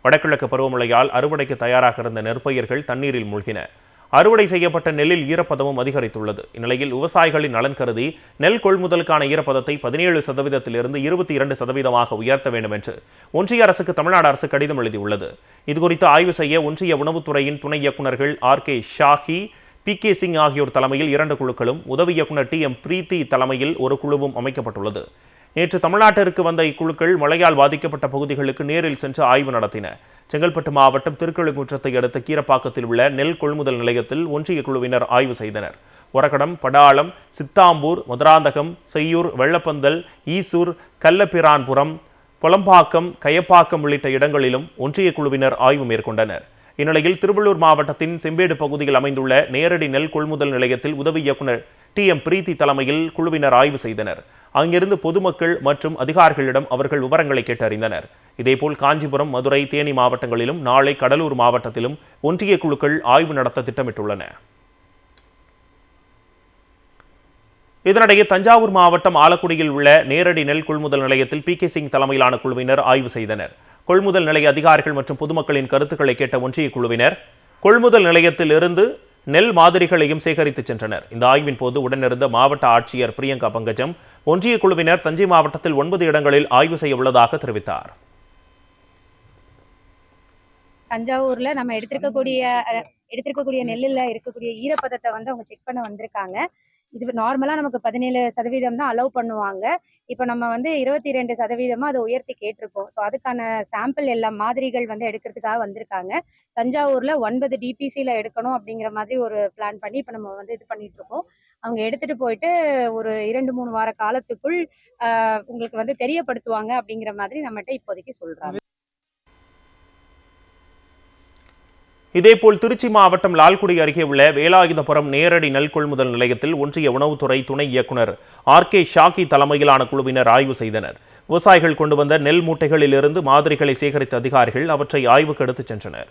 வடகிழக்கு பருவமழையால் அறுவடைக்கு தயாராக இருந்த நெற்பயிர்கள் தண்ணீரில் மூழ்கின. அறுவடை செய்யப்பட்ட நெல்லில் ஈரப்பதமும் அதிகரித்துள்ளது. இந்நிலையில் விவசாயிகளின் நலன் கருதி நெல் கொள்முதலுக்கான ஈரப்பதத்தை 17%இலிருந்து 22% உயர்த்த வேண்டும் என்று ஒன்றிய அரசுக்கு தமிழ்நாடு அரசு கடிதம் எழுதியுள்ளது. இதுகுறித்து ஆய்வு செய்ய ஒன்றிய உணவுத்துறையின் துணை இயக்குநர்கள் RK ஷாஹி, PK சிங் ஆகியோர் தலைமையில் 2 குழுக்களும், உதவி இயக்குநர் TM பிரீத்தி தலைமையில் ஒரு குழுவும் அமைக்கப்பட்டுள்ளது. நேற்று தமிழ்நாட்டிற்கு வந்த இக்குழுக்கள் மழையால் பாதிக்கப்பட்ட பகுதிகளுக்கு நேரில் சென்று ஆய்வு நடத்தின. செங்கல்பட்டு மாவட்டம் திருக்கழுங்குன்றத்தை அடுத்த கீரப்பாக்கத்தில் உள்ள நெல் கொள்முதல் நிலையத்தில் ஒன்றிய குழுவினர் ஆய்வு செய்தனர். ஒரகடம், படாளம், சித்தாம்பூர், மதுராந்தகம், செய்யூர், வெள்ளப்பந்தல், ஈசூர், கள்ளபிரான்புரம், பொலம்பாக்கம், கயப்பாக்கம் உள்ளிட்ட இடங்களிலும் ஒன்றிய குழுவினர் ஆய்வு மேற்கொண்டனர். இந்நிலையில் திருவள்ளூர் மாவட்டத்தின் செம்பேடு பகுதியில் அமைந்துள்ள நேரடி நெல் கொள்முதல் நிலையத்தில் உதவி இயக்குநர் TM பிரீத்தி தலைமையில் குழுவினர் ஆய்வு செய்தனர். அங்கிருந்து பொதுமக்கள் மற்றும் அதிகாரிகளிடம் அவர்கள் விவரங்களை கேட்டறிந்தனர். இதேபோல் காஞ்சிபுரம், மதுரை, தேனி மாவட்டங்களிலும் நாளை கடலூர் மாவட்டத்திலும் ஒன்றிய குழுக்கள் ஆய்வு நடத்த திட்டமிட்டுள்ளன. இதனிடையே தஞ்சாவூர் மாவட்டம் ஆலக்குடியில் உள்ள நேரடி நெல் கொள்முதல் நிலையத்தில் PK சிங் தலைமையிலான குழுவினர் ஆய்வு செய்தனர். கொள்முதல் நிலைய அதிகாரிகள் மற்றும் பொதுமக்களின் கருத்துக்களை கேட்ட ஒன்றிய குழுவினர் கொள்முதல் நிலையத்தில் இருந்து நெல் மாதிரிகளையும் சேகரித்து சென்றனர். இந்த ஆய்வின் போது உடனிருந்த மாவட்ட ஆட்சியர் பிரியங்கா பங்கஜம் ஒன்றிய குழுவினர் தஞ்சை மாவட்டத்தில் 9 இடங்களில் ஆய்வு செய்ய உள்ளதாக தெரிவித்தார். தஞ்சாவூர்ல நம்ம எடுத்திருக்கக்கூடிய நெல்லில் இருக்கக்கூடிய ஈரப்பதத்தை அவங்க செக் பண்ண வந்திருக்காங்க. இது நார்மலா நமக்கு 17% தான் அலோவ் பண்ணுவாங்க. இப்போ நம்ம 22% அதை உயர்த்தி கேட்டிருக்கோம். ஸோ அதுக்கான சாம்பிள் எல்லாம் மாதிரிகள் எடுக்கிறதுக்காக வந்திருக்காங்க. தஞ்சாவூர்ல 9 DPCல எடுக்கணும் அப்படிங்கிற மாதிரி ஒரு பிளான் பண்ணி இப்போ நம்ம இது பண்ணிட்டு இருக்கோம். அவங்க எடுத்துட்டு போயிட்டு ஒரு 2-3 வார காலத்துக்குள் உங்களுக்கு தெரியப்படுத்துவாங்க அப்படிங்கிற மாதிரி நம்மகிட்ட இப்போதைக்கு சொல்றாங்க. இதேபோல் திருச்சி மாவட்டம் லால்குடி அருகே உள்ள வேலாயுதபுரம் நேரடி நெல் கொள்முதல் நிலையத்தில் ஒன்றிய உணவுத்துறை துணை இயக்குநர் RK ஷாஹி தலைமையிலான குழுவினர் ஆய்வு செய்தனர். விவசாயிகள் கொண்டு வந்த நெல் மூட்டைகளில் இருந்து மாதிரிகளை சேகரித்த அதிகாரிகள் அவற்றை ஆய்வுக்கு எடுத்துச் சென்றனர்.